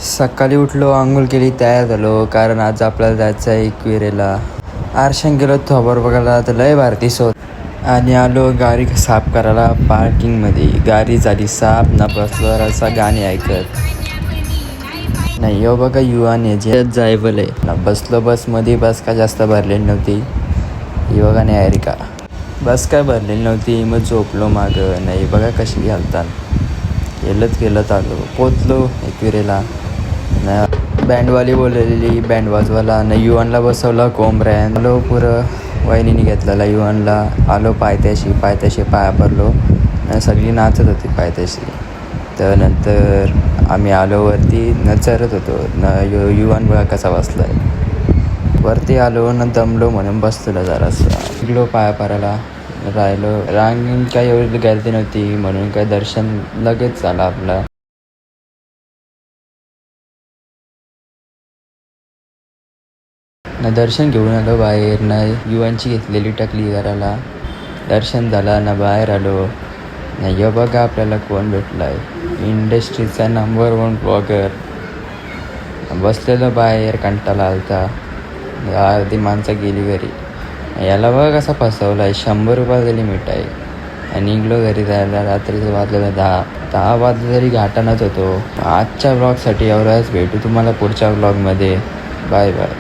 सकाळी उठलो, आंघोळ केली, तयार झालो कारण आज आपल्याला जायचं आहे एकविरेला. आरशान गेलो थोबर बघायला तर लय भारी दिसत. आणि आलो गाडी साफ करायला पार्किंगमध्ये. गाडी झाली साफ ना, बसलो असा गाणी ऐकत. नाही यो बघा युवाने जे जायबल आहे ना, बसलो बसमध्ये. बस का जास्त भरलेली नव्हती. ही बघा नाही आहे का, बस काय भरलेली नव्हती. मग झोपलो मागं. नाही बघा कशी घालतात. गेलत आलो, पोचलो एकविरेला. ना बँडवाली बोललेली, बँड वाजवाला ना युवानला बसवला कोंबऱ्यान. आलो पुरं वहिनीने घेतलेला युवानला. आलो पायथ्याशी पाया पडलो. सगळी नाचत होती पायथ्याशी. तर नंतर आम्ही आलो वरती, चरत होतो न. युवान बघा कसा बसलाय. वरती आलो न दमलो म्हणून बसलो जरासं. शिकलो पाया पडायला. राहिलो रांगीन काही एवढी गर्दी नव्हती म्हणून काय दर्शन लगेच झालं आपलं. ना दर्शन घेऊन आलो बाहेर. ना युवांची घेतलेली टकली करायला दर्शन झाला ना, बाहेर आलो. नाही बघा आपल्याला कोण भेटलाय, इंडस्ट्रीचा नंबर 1 ब्लॉगर. बसलेलो बाहेर, कंटाळा आलता. अर्धी माणसं गेली घरी. याला बघा कसा फसवला आहे. 100 रुपये लिमिट आहे. आणि निघलो घरी जायला. रात्रीचं वाजलेलं 10 वाजले तरी घाटानच होतो. आजच्या ब्लॉगसाठी एवढंच. भेटू तुम्हाला पुढच्या ब्लॉगमध्ये. Bye bye.